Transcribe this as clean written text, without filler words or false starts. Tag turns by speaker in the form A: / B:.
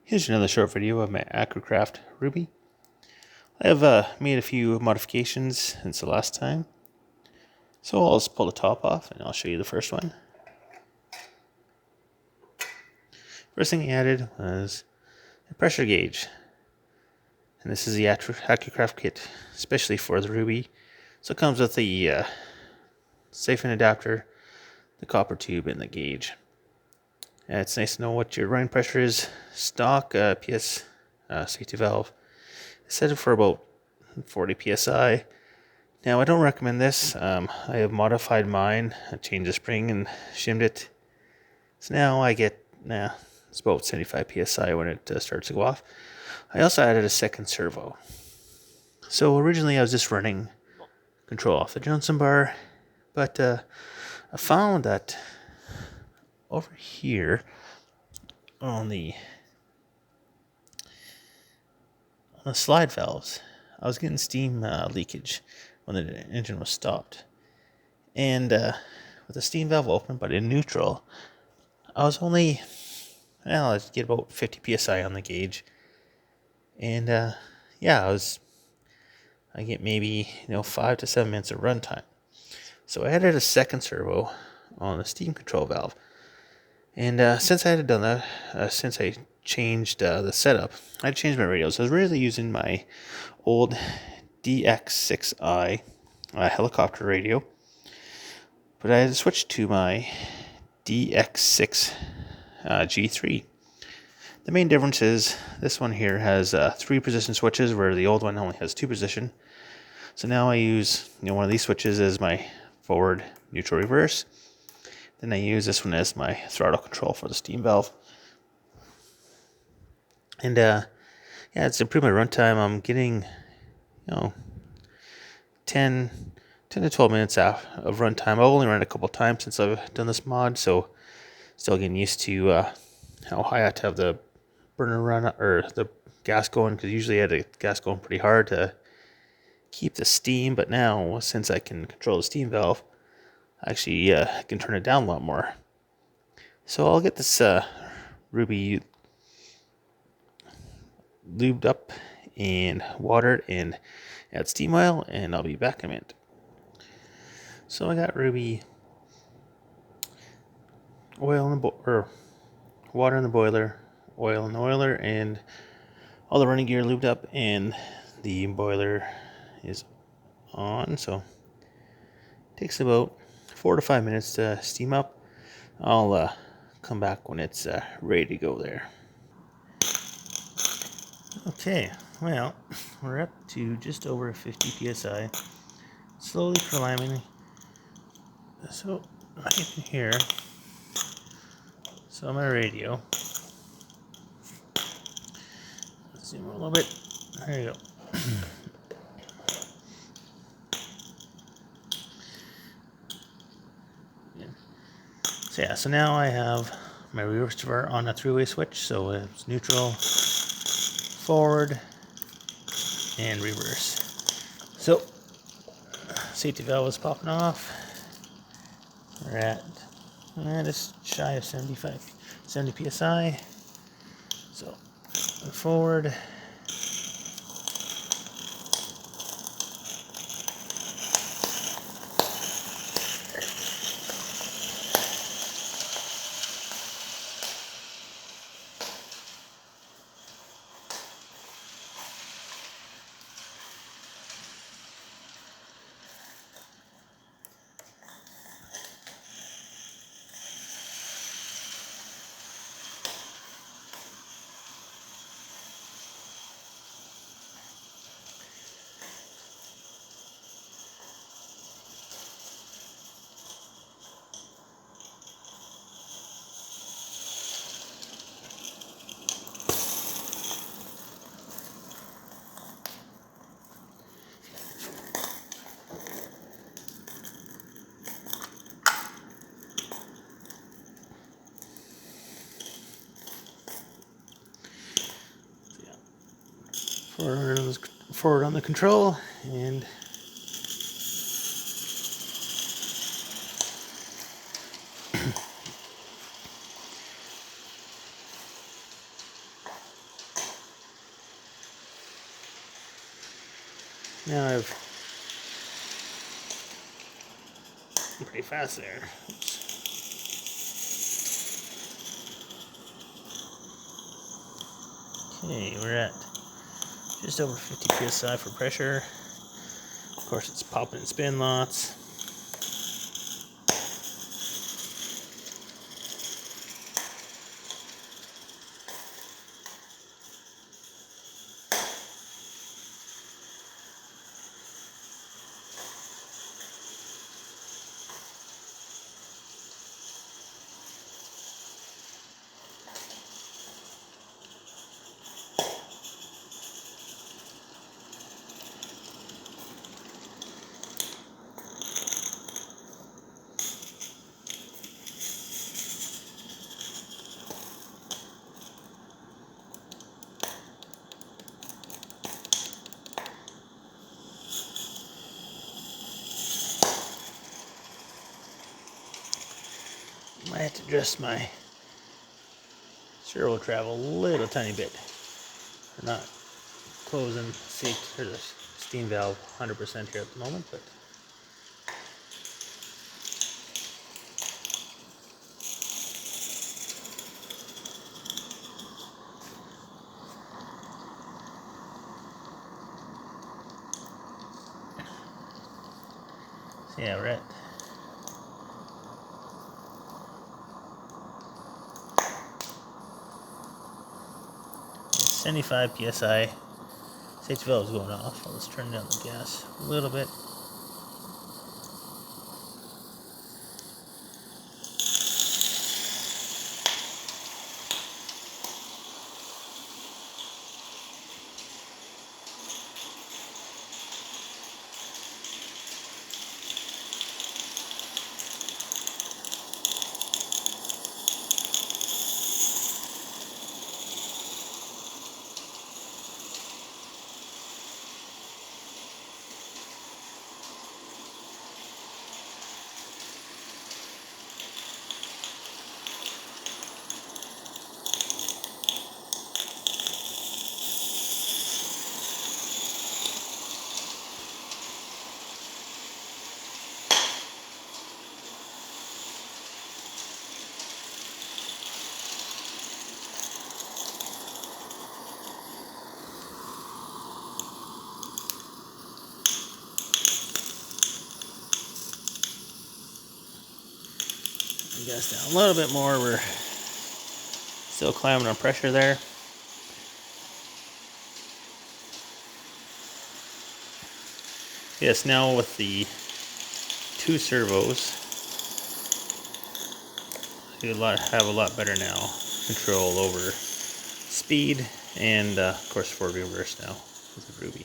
A: Here's another short video of my Accucraft Ruby. I have made a few modifications since the last time. So I'll just pull the top off and I'll show you the first one. First thing I added was a pressure gauge. And this is the Accucraft kit, especially for the Ruby. So it comes with the siphon adapter, the copper tube, and the gauge. It's nice to know what your running pressure is. Stock PS safety valve. I set it for about 40 psi. Now I don't recommend this. I have modified mine. I changed the spring and shimmed it. So now I get it's about 75 psi when it starts to go off. I also added a second servo. So originally I was just running control off the Johnson bar, but I found that over here on the slide valves, I was getting steam leakage when the engine was stopped. And with the steam valve open but in neutral, I was only, let's get about 50 psi on the gauge. And I get maybe 5 to 7 minutes of runtime. So I added a second servo on the steam control valve. And since I had done that, since I changed the setup, I changed my radios. I was really using my old DX6i helicopter radio, but I had switched to my DX6 G3. The main difference is this one here has 3 position switches, where the old one only has 2 position. So now I use one of these switches as my forward, neutral, reverse. Then I use this one as my throttle control for the steam valve. And it's improved my runtime. I'm getting 10 to 12 minutes of runtime. I've only run it a couple times since I've done this mod, so still getting used to how high I have to have the burner run or the gas going, because usually I had the gas going pretty hard to keep the steam, but now since I can control the steam valve, I actually can turn it down a lot more. So I'll get this Ruby lubed up and watered and add steam oil, and I'll be back in a minute. So I got Ruby oil in the water in the boiler, oil in the oiler, and all the running gear lubed up, and the boiler is on. So it takes about 4 to 5 minutes to steam up. I'll come back when it's ready to go there. Okay, well, we're up to just over 50 psi, slowly climbing. So I can hear. So my radio. Let's zoom a little bit. There you go. So now I have my reverse on a 3-way switch. So it's neutral, forward, and reverse. So safety valve is popping off. We're at just shy of 70 psi. So forward. Forward on the control, and Now I'm pretty fast there. Oops. Okay, we're at just over 50 psi for pressure. Of course, it's popping and spin lots. Might have to adjust my servo travel a little tiny bit. We're not closing the steam valve 100% here at the moment, but so yeah, we're at 75 psi. Safety valve is going off. Let's turn down the gas a little bit. Gas down a little bit more. We're still climbing on pressure there. Yes, now with the 2 servos, you have a lot better now control over speed and of course forward reverse now with the Ruby.